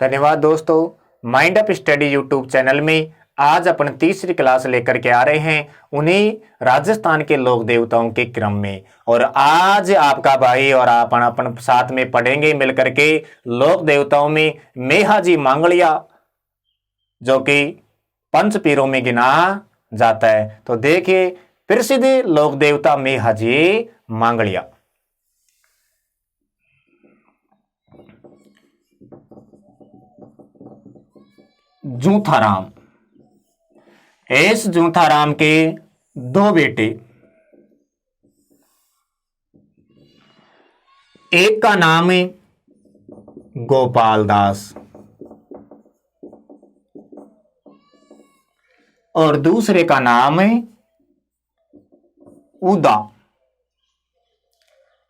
धन्यवाद दोस्तों। Mind up study YouTube channel में आज अपन तीसरी क्लास लेकर के आ रहे हैं उन्हीं राजस्थान के लोक देवताओं के क्रम में। और आज आपका भाई और अपन अपन साथ में पढ़ेंगे मिलकर के लोक देवताओं में मेहाजी मांगलिया, जो कि पंच पीरों में गिना जाता है। तो देखिए प्रसिद्ध लोक देवता मेहाजी मांगलिया। जूथाराम। इस जूथाराम के दो बेटे, एक का नाम है गोपाल दास और दूसरे का नाम है उदा।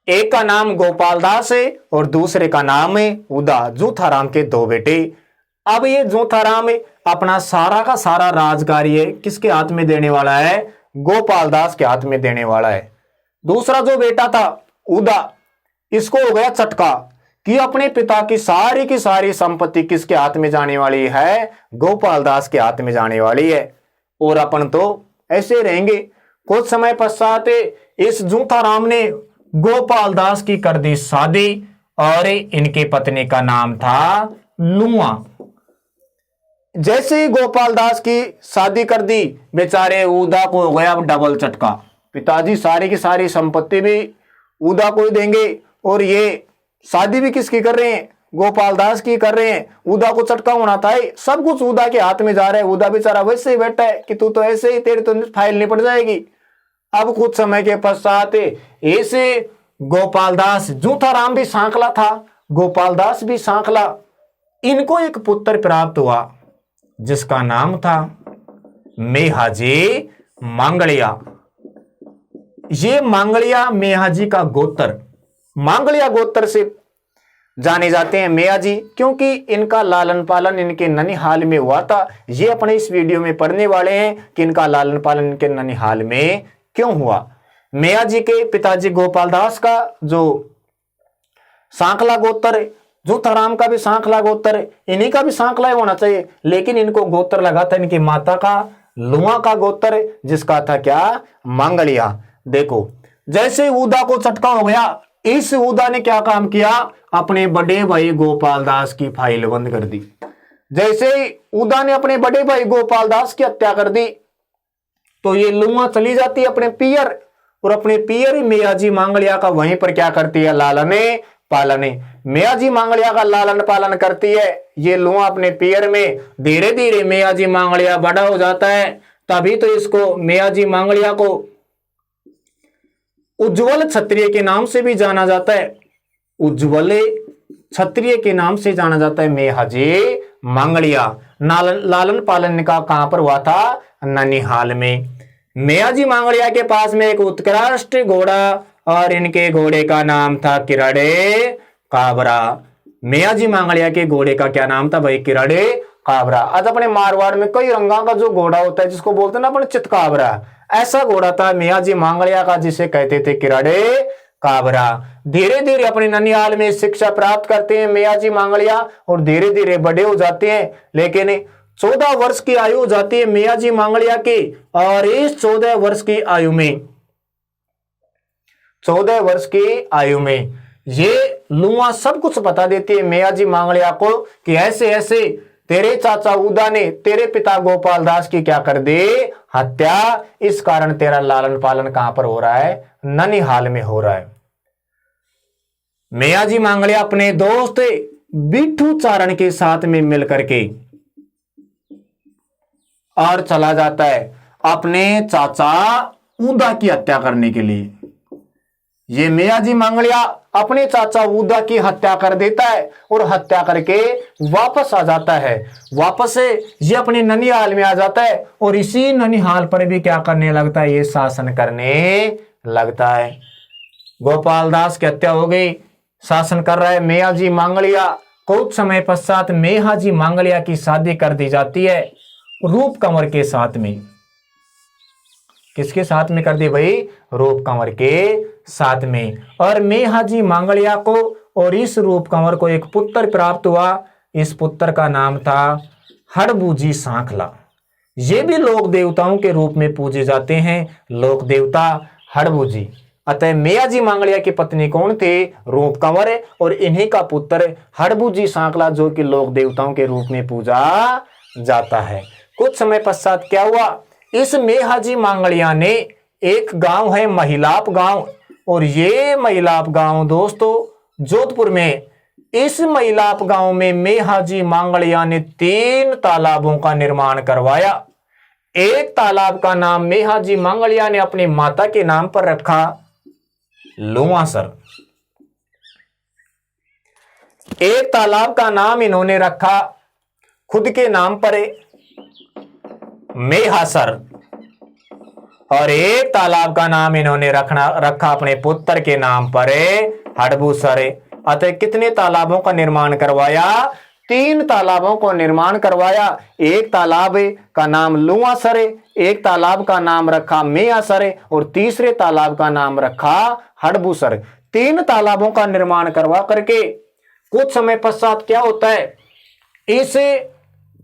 एक का नाम गोपाल दास है और दूसरे का नाम है उदा। जूथाराम के दो बेटे। अब ये जूथाराम अपना सारा का सारा राजकार्य किसके हाथ में देने वाला है? गोपाल दास के हाथ में देने वाला है। दूसरा जो बेटा था उदा, इसको हो गया चटका कि अपने पिता की सारी संपत्ति किसके हाथ में जाने वाली है? गोपाल दास के हाथ में जाने वाली है। और अपन तो ऐसे रहेंगे। कुछ समय पश्चात इस जूथाराम ने गोपाल दास की कर दी शादी और इनके पत्नी का नाम था लुआ। जैसे ही गोपाल दास की शादी कर दी, बेचारे उदा को हो गया डबल चटका। पिताजी सारी की सारी संपत्ति भी उदा को देंगे और ये शादी भी किसकी कर रहे हैं? गोपाल दास की कर रहे हैं। उदा को चटका होना था, सब कुछ उदा के हाथ में जा रहा है। उदा बेचारा वैसे ही बैठा है कि तू तो ऐसे ही, तेरी तो फाइल निपट जाएगी। अब कुछ समय के पश्चात ऐसे गोपाल दास, जूथाराम भी सांकला था, गोपाल दास भी सांकला, इनको एक पुत्र प्राप्त हुआ जिसका नाम था मेहाजी मांगलिया। ये मांगलिया मेहाजी का गोत्र, मांगलिया गोत्र से जाने जाते हैं मेहाजी, क्योंकि इनका लालन पालन इनके ननिहाल में हुआ था। ये अपने इस वीडियो में पढ़ने वाले हैं कि इनका लालन पालन इनके ननिहाल में क्यों हुआ। मेहाजी के पिताजी गोपाल दास का जो सांकला गोत्र, जूथाराम का भी सांकला गोत्र, इन्हीं का भी सांकला होना चाहिए, लेकिन इनको गोत्र लगा था इनकी माता का लुआ का गोत्र, जिसका था क्या? मांगलिया। देखो जैसे उदा को चटका हो गया, इस उदा ने क्या काम किया? अपने बड़े भाई गोपाल दास की फाइल बंद कर दी। जैसे ही उदा ने अपने बड़े भाई गोपाल दास की हत्या कर दी, तो ये लुआ चली जाती है अपने पियर, और अपने पियर ही मेहाजी मांगलिया का वहीं पर क्या करती है? लालने पालने। मेहाजी मांगलिया का लालन पालन करती है ये लुआ अपने पियर में। धीरे धीरे मेहाजी मांगलिया बड़ा हो जाता है, तभी तो इसको मेहाजी मांगलिया को उज्जवल क्षत्रिय के नाम से भी जाना जाता है। उज्जवल क्षत्रिय के नाम से जाना जाता है मेहाजी मांगलिया। लालन पालन का कहां पर हुआ था? ननिहाल में। मेहाजी मांगलिया के पास में एक उत्कृष्ट घोड़ा, और इनके घोड़े का नाम था किरड़े काबरा। मेहाजी मांगलिया के घोड़े का क्या नाम था भाई? किरड़े काबरा। आज अपने मारवाड़ में कई रंगा का जो घोड़ा होता है, जिसको बोलते हैं ना अपने चितकाबरा, ऐसा घोड़ा था मेहाजी मांगलिया का, जिसे कहते थे किरड़े काबरा। धीरे धीरे अपने ननिहाल में शिक्षा प्राप्त करते हैं मेहाजी मांगलिया और धीरे धीरे बड़े हो जाते हैं। लेकिन 14 वर्ष की आयु हो जाती है मेहाजी मांगलिया की, और इस 14 वर्ष की आयु में, 14 वर्ष की आयु में ये लुआ सब कुछ बता देती है मेहाजी मांगलिया को कि ऐसे ऐसे तेरे चाचा उदा ने तेरे पिता गोपाल दास की क्या कर दी? हत्या। इस कारण तेरा लालन पालन कहां पर हो रहा है? ननिहाल में हो रहा है। मेहाजी मांगलिया अपने दोस्त बिट्ठू चारण के साथ में मिलकर के और चला जाता है अपने चाचा उदा की हत्या करने के लिए। ये मेहाजी मांगलिया अपने चाचा उदा की हत्या कर देता है और हत्या करके वापस आ जाता है। वापस से ये अपने ननिहाल में आ जाता है और इसी ननिहाल पर भी क्या करने लगता है? ये शासन करने लगता है। गोपाल दास की हत्या हो गई, शासन कर रहा है मेहाजी मांगलिया। कुछ समय पश्चात मेहाजी मांगलिया की शादी कर दी जाती है रूप कंवर के साथ में। किसके साथ में कर दी भाई? रूप कंवर के साथ में। और मेहाजी मांगलिया को और इस रूप कंवर को एक पुत्र प्राप्त हुआ। इस पुत्र का नाम था हड़बूजी सांखला। ये भी लोक देवताओं के रूप में पूजे जाते हैं, लोक देवता हड़बूजी। अतः मेयाजी मांगलिया की पत्नी कौन थे? रूप कंवर, और इन्हीं का पुत्र हड़बूजी सांखला जो कि लोक देवताओं के रूप में पूजा जाता है। कुछ समय पश्चात क्या हुआ? इस मेहाजी मांगलिया ने एक गांव है महिलाप गांव, और ये महिलाप गांव दोस्तों जोधपुर में, इस महिलाप गांव में मेहाजी मांगलिया ने 3 तालाबों का निर्माण करवाया। एक तालाब का नाम मेहाजी मांगलिया ने अपनी माता के नाम पर रखा लुआसर। एक तालाब का नाम इन्होंने रखा खुद के नाम पर मेहासर, और एक तालाब का नाम इन्होंने रखा अपने पुत्र के नाम पर हड़बूसर। अतः कितने तालाबों का निर्माण करवाया? 3 तालाबों को निर्माण करवाया। एक तालाब का नाम लुआसर, एक तालाब का नाम रखा मेयासर, और तीसरे तालाब का नाम रखा हड़बूसर। 3 तालाबों का निर्माण करवा करके कुछ समय पश्चात क्या होता है? इस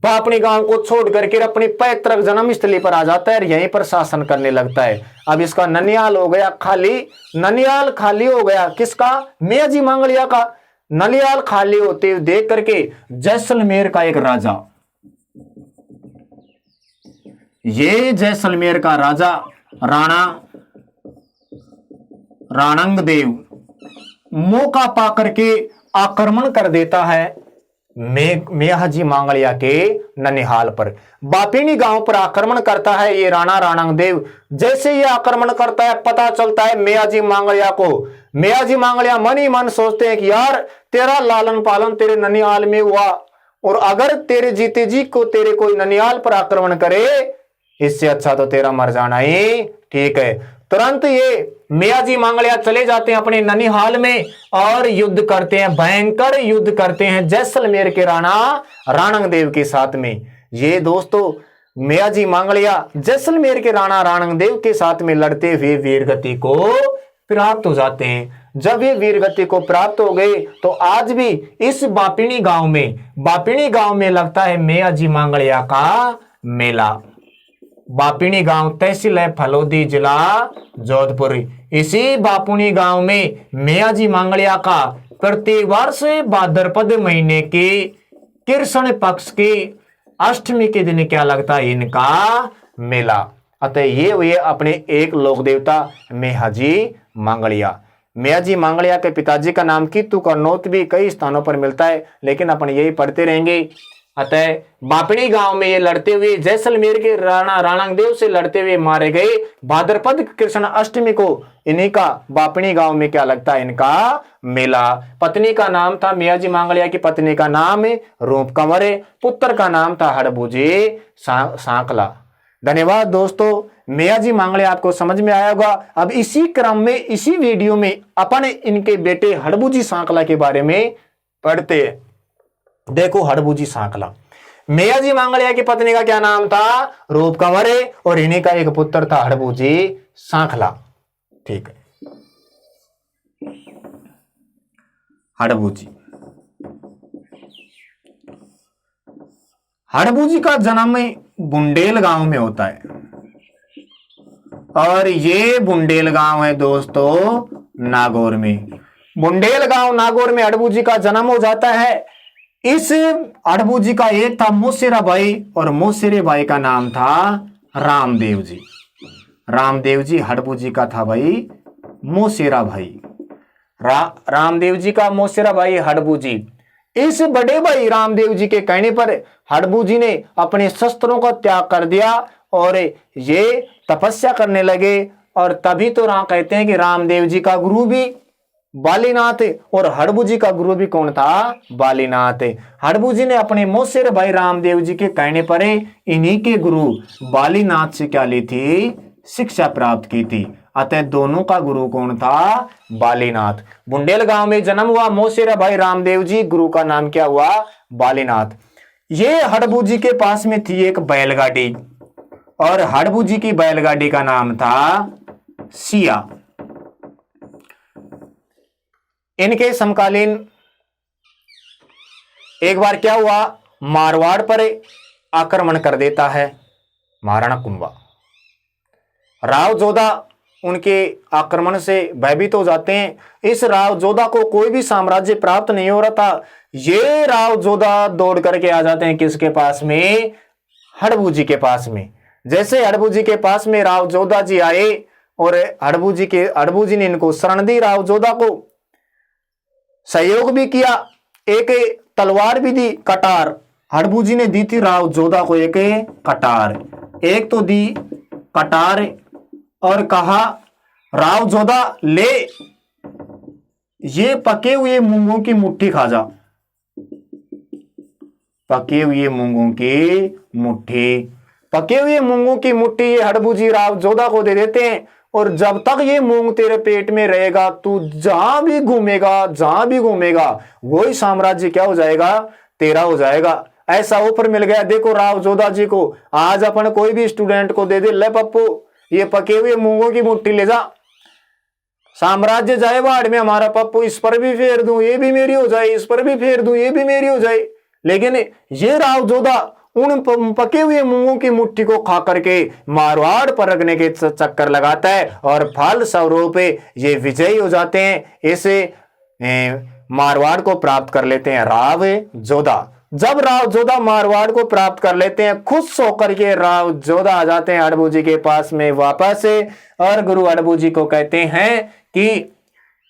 अपने गांव को छोड़ करके अपनी पैतृक जन्म स्थली पर आ जाता है और यहीं पर शासन करने लगता है। अब इसका ननियाल हो गया खाली, ननियाल खाली हो गया। किसका? मेयाजी मांगलिया का। ननियाल खाली होते हुए देख करके जैसलमेर का एक राजा, ये जैसलमेर का राजा राणा राणंगदेव मौका पा करके आक्रमण कर देता है मेयाजी मांगलिया के ननिहाल पर। बापिनी गांव पर आक्रमण करता है ये राणा राणंगदेव। जैसे ये आक्रमण करता है, पता चलता है मेयाजी मांगलिया को। मेयाजी मांगलिया मन ही मन सोचते हैं कि यार तेरा लालन पालन तेरे ननिहाल में हुआ, और अगर तेरे जीते जी को तेरे कोई ननिहाल पर आक्रमण करे, इससे अच्छा तो तेरा मर जाना ही ठीक है। तुरंत ये मेयाजी मांगलिया चले जाते हैं अपने ननिहाल में और युद्ध करते हैं, भयंकर युद्ध करते हैं जैसलमेर के राणा राणंगदेव के साथ में। ये दोस्तों मेयाजी मांगलिया जैसलमेर के राणा राणंगदेव के साथ में लड़ते हुए वीरगति को प्राप्त हो जाते हैं। जब ये वीरगति को प्राप्त हो गए तो आज भी इस बापिनी गांव में लगता है मेयाजी मांगलिया का मेला। बापिनी गांव तहसील है फलोदी, जिला जोधपुर। इसी बापुनी गांव में मेयाजी मांगलिया का प्रतिवर्ष भाद्रपद महीने के कृष्ण पक्ष के अष्टमी के दिन क्या लगता है? इनका मेला। अतः ये हुए अपने एक लोक देवता मेयाजी मांगलिया। मेयाजी मांगलिया के पिताजी का नाम कीतू करनौत भी कई स्थानों पर मिलता है, लेकिन अपन यही पढ़ते रहेंगे। अतः बापिनी गांव में ये लड़ते हुए जैसलमेर के राणा राणंगदेव से लड़ते हुए मारे गए। भाद्रपद कृष्ण अष्टमी को इन्हीं का बापिनी गांव में क्या लगता है? इनका मेला। पत्नी का नाम था मेयाजी मांगलिया की पत्नी का नाम रूप कंवर, पुत्र का नाम था हड़बूजी सांखला। धन्यवाद दोस्तों। मेयाजी मांगलिया आपको समझ में आया होगा। अब इसी क्रम में इसी वीडियो में अपन इनके बेटे हड़बूजी सांखला के बारे में पढ़ते हैं। देखो हड़बूजी सांखला, मेयाजी मांगलिया की पत्नी का क्या नाम था? रूप कंवर, और इन्हीं का एक पुत्र था हड़बूजी सांखला। ठीक है, हड़बूजी का जन्म बुंडेल गांव में होता है, और ये बुंडेल गांव है दोस्तों नागौर में। बुंडेल गांव नागौर में हड़बूजी का जन्म हो जाता है। इस हड़बूजी का एक था मोसेरा भाई, और मोसेरे भाई का नाम था रामदेव जी। रामदेव जी हड़बूजी का था भाई मोसेरा भाई। रामदेव जी का मोसेरा भाई हड़बूजी। इस बड़े भाई रामदेव जी के कहने पर हड़बूजी ने अपने शस्त्रों का त्याग कर दिया और ये तपस्या करने लगे। और तभी तो कहते हैं कि रामदेव जी का गुरु भी बालीनाथ, और हड़बूजी का गुरु भी कौन था? बालीनाथ। हड़बूजी ने अपने मोसेर भाई रामदेव जी के कहने पर इन्हीं के गुरु बालीनाथ से क्या ली थी? शिक्षा प्राप्त की थी। अतः दोनों का गुरु कौन था? बालीनाथ। बुंडेल गांव में जन्म हुआ मोसेरा भाई रामदेव जी, गुरु का नाम क्या हुआ? बालीनाथ। ये हड़बूजी के पास में थी एक बैलगाड़ी, और हड़बूजी की बैलगाड़ी का नाम था सिया। इनके समकालीन एक बार क्या हुआ, मारवाड़ पर आक्रमण कर देता है महाराणा कुंभा। राव जोधा उनके आक्रमण से भयभीत हो जाते हैं। इस राव जोधा को कोई भी साम्राज्य प्राप्त नहीं हो रहा था। ये राव जोधा दौड़ करके आ जाते हैं किसके पास में, हड़बू जी के पास में। जैसे हड़बू जी के पास में राव जोधा जी आए और हड़बू जी ने इनको शरण दी, राव जोधा को सहयोग भी किया, एक तलवार भी दी, कटार। हड़बू जी ने दी थी राव जोधा को एक कटार, एक तो दी कटार और कहा राव जोधा ले ये पके हुए मूंगों की मुट्ठी खा जा। पके हुए मूंगों की मुट्ठी, पके हुए मूंगों की मुट्ठी ये हड़बू जी राव जोधा को दे देते हैं। और जब तक ये मूंग तेरे पेट में रहेगा, तू जहां भी घूमेगा वही साम्राज्य क्या हो जाएगा, तेरा हो जाएगा। ऐसा ऑफर मिल गया देखो राव जोधा जी को। आज अपन कोई भी स्टूडेंट को दे दे, ले पप्पू ये पके हुए मूंगों की मुट्ठी ले जा, साम्राज्य जाए बाढ़ में हमारा पप्पू, इस पर भी फेर दूं ये भी मेरी हो जाए, इस पर भी फेर दूं ये भी मेरी हो जाए। लेकिन ये राव जोधा उन पके हुए मूंगों की मुट्ठी को खा करके मारवाड़ परगने के चक्कर लगाता है और फल स्वरूप ये विजयी हो जाते हैं। इसे मारवाड़ को प्राप्त कर लेते हैं राव जोधा। जब राव जोधा मारवाड़ को प्राप्त कर लेते हैं, खुश होकर के राव जोधा आ जाते हैं हड़बू जी के पास में वापस और गुरु हड़बू जी को कहते हैं कि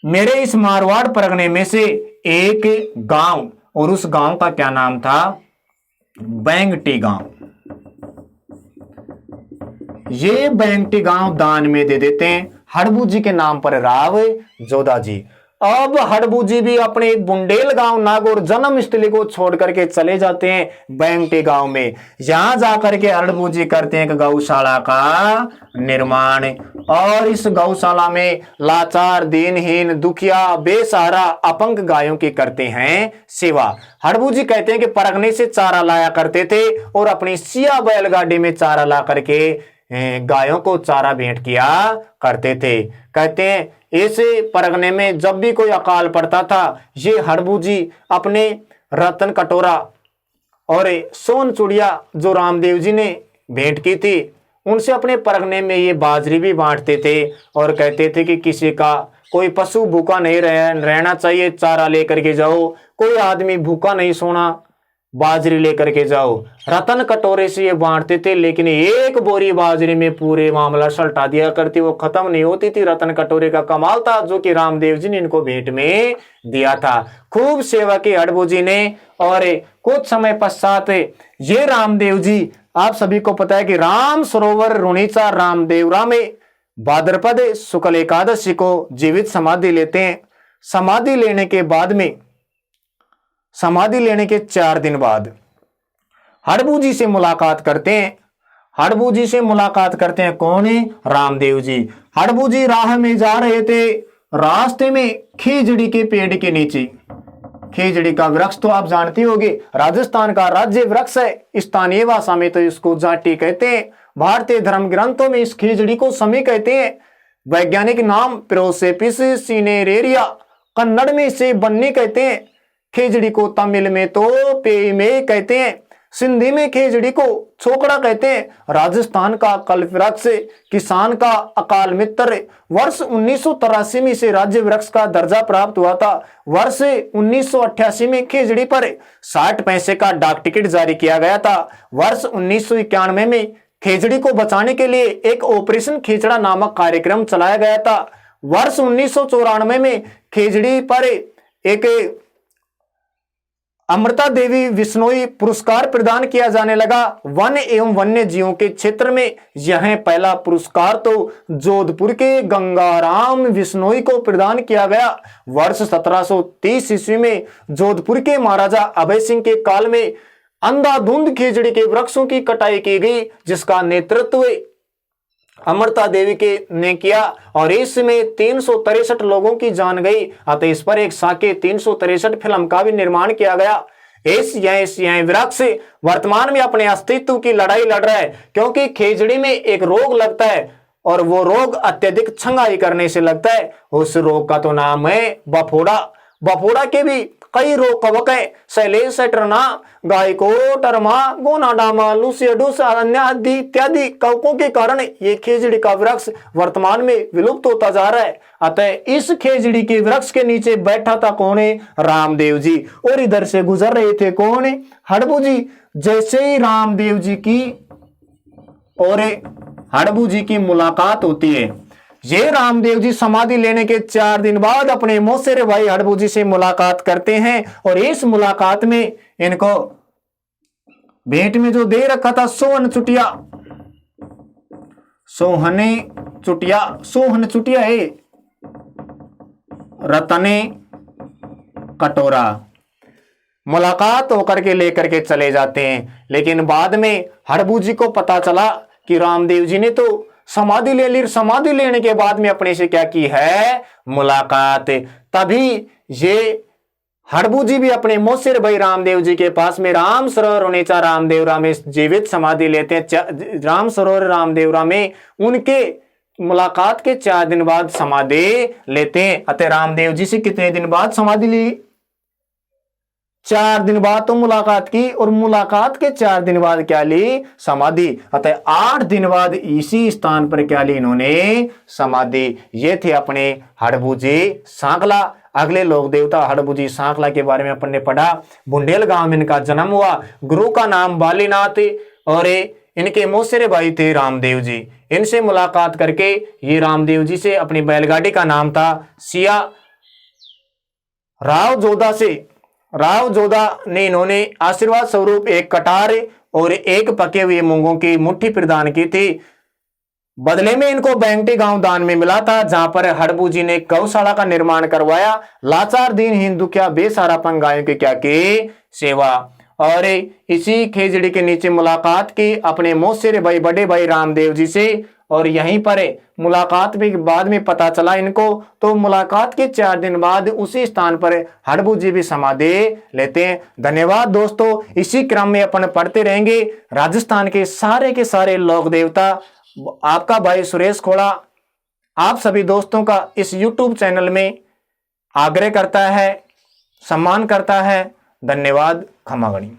मेरे इस मारवाड़ परगने में से एक गांव, और उस गांव का क्या नाम था, बैंगटी गांव, ये बैंगटी गांव दान में दे देते हैं हड़बू जी के नाम पर राव जोधा जी। अब हड़बू जी भी अपने बुंडेल गांव नागौर जन्म स्थली को छोड़ करके चले जाते हैं बैंगटी गांव में। यहां जाकर के हड़बू जी करते हैं गौशाला का निर्माण, और इस गौशाला में लाचार, दीनहीन, दुखिया, बेसहारा, अपंग गायों की करते हैं सेवा। हड़बू जी कहते हैं कि परगने से चारा लाया करते थे और अपनी सिया बैलगाड़ी में चारा ला करके गायों को चारा भेंट किया करते थे। कहते हैं इस परगने में जब भी कोई अकाल पड़ता था, ये हड़बू जी अपने रतन कटोरा और सोन चुड़िया जो रामदेव जी ने भेंट की थी, उनसे अपने परगने में ये बाजरी भी बांटते थे और कहते थे कि किसी का कोई पशु भूखा नहीं रहना चाहिए, चारा लेकर के जाओ, कोई आदमी भूखा नहीं सोना, बाजरी लेकर के जाओ। रतन कटोरे से ये बांटते थे, लेकिन एक बोरी बाजरी में पूरे मामला सल्टा दिया करती, वो खत्म नहीं होती थी। रतन कटोरे का कमाल था जो कि रामदेव जी ने इनको भेंट में दिया था। खूब सेवा की हड़बू जी ने। और कुछ समय पश्चात ये रामदेव जी, आप सभी को पता है कि राम सरोवर रुणीचा रामदेवरा में भाद्रपद शुक्ल एकादशी को जीवित समाधि लेते हैं। समाधि लेने के 4 दिन बाद हड़बू जी से मुलाकात करते हैं। हड़बू जी से मुलाकात करते हैं कौन है, रामदेव जी। हड़बू जी राह में जा रहे थे, रास्ते में खेजड़ी के पेड़ के नीचे, खेजड़ी का वृक्ष तो आप जानते होंगे, राजस्थान का राज्य वृक्ष है, स्थानीय भाषा में तो इसको जाटी कहते हैं, भारतीय धर्म ग्रंथों में इस खेजड़ी को समी कहते हैं। वैज्ञानिक नाम प्रोसेपिस सिनेरेरिया, कन्नड़ में इसे बन्नी कहते हैं, खेजड़ी को तमिल में तो पेमे कहते हैं, सिंधी में खेजड़ी को छोकड़ा कहते हैं। राजस्थान का कल्प वृक्ष, किसान का अकाल मित्र। वर्ष 1983 में इसे राज्य वृक्ष का दर्जा प्राप्त हुआ था। वर्ष 1988 में खेजड़ी पर 60 पैसे का डाक टिकट जारी किया गया था। वर्ष 1991 में खेजड़ी को बचाने के लिए एक ऑपरेशन खेचड़ा नामक कार्यक्रम चलाया गया था। वर्ष 1994 में खेजड़ी पर एक अमृता देवी विश्नोई पुरस्कार प्रदान किया जाने लगा। वन एवं वन्य जीवों के क्षेत्र में यह पहला पुरस्कार तो जोधपुर के गंगाराम विश्नोई को प्रदान किया गया। वर्ष 1730 ईस्वी में जोधपुर के महाराजा अभय सिंह के काल में अंधाधुंध खेजड़ी के वृक्षों की कटाई की गई, जिसका नेतृत्व अमृता देवी के ने किया और इसमें 363 लोगों की जान गई। अतः इस पर एक साके 363 फिल्म का भी निर्माण किया गया। यह वृक्ष वर्तमान में अपने अस्तित्व की लड़ाई लड़ रहा है, क्योंकि खेजड़ी में एक रोग लगता है और वो रोग अत्यधिक छंगाई करने से लगता है। उस रोग का तो नाम है बफोड़ा। बफोड़ा के भी कई रोकवक शैलेश टरना गायको टरमा गोना डामा लुसियडुस अन्य इत्यादि कवकों के कारण ये खेजड़ी का वृक्ष वर्तमान में विलुप्त होता जा रहा है। अतः इस खेजड़ी के वृक्ष के नीचे बैठा था कौन है? रामदेव जी। और इधर से गुजर रहे थे कौन? हड़बू जी। जैसे ही रामदेव जी की और हड़बू जी की मुलाकात होती है, ये रामदेव जी समाधि लेने के 4 दिन बाद अपने मौसेरे भाई हड़बू जी से मुलाकात करते हैं। और इस मुलाकात में इनको भेंट में जो दे रखा था सोहन चुटिया, सोहन चुटिया है रतने कटोरा, मुलाकात होकर के लेकर के चले जाते हैं। लेकिन बाद में हड़बू जी को पता चला कि रामदेव जी ने तो समाधि ले ली, समाधि लेने के बाद में अपने से क्या की है? मुलाकात। तभी ये हड़बू जी भी अपने मौसेर भाई रामदेव जी के पास में राम सरोवर होनेचा रामदेव राम में जीवित समाधि लेते हैं। राम सरोवर रामदेव राम में उनके मुलाकात के 4 दिन बाद समाधि लेते हैं। अतः रामदेव जी से कितने दिन बाद समाधि ली? 4 दिन बाद तो मुलाकात की, और मुलाकात के 4 दिन बाद क्या ली? समाधि। अतः 8 दिन बाद इसी स्थान पर क्या ली इन्होंने? समाधि। ये थे अपने हड़बू जी सांकला। अगले लोक देवता हड़बू जी सांकला के बारे में अपन ने पढ़ा। बुंडेल गांव में इनका जन्म हुआ। गुरु का नाम बालीनाथ और इनके मौसेरे भाई थे रामदेव जी। इनसे मुलाकात करके ये रामदेव जी से अपनी बैलगाड़ी का नाम था सिया राव जोधा ने इन्होंने आशीर्वाद स्वरूप एक कटार और एक पके हुए मूंगों की मुट्ठी प्रदान की थी। बदले में इनको बैंगटी गांव दान में मिला था, जहां पर हड़बू जी ने गौशाला का निर्माण करवाया। लाचार दीनहीन दुखिया बेसहारापन गायों की क्या की? सेवा। और इसी खेजड़ी के नीचे मुलाकात की अपने मौसेरे भाई बड़े भाई रामदेव जी से। और यहीं पर मुलाकात के बाद में पता चला इनको, तो मुलाकात के 4 दिन बाद उसी स्थान पर हड़बू जी भी समाधि लेते हैं। धन्यवाद दोस्तों। इसी क्रम में अपन पढ़ते रहेंगे राजस्थान के सारे लोक देवता। आपका भाई सुरेश खोड़ा आप सभी दोस्तों का इस YouTube चैनल में आग्रह करता है, सम्मान करता है। धन्यवाद। खमा गणी।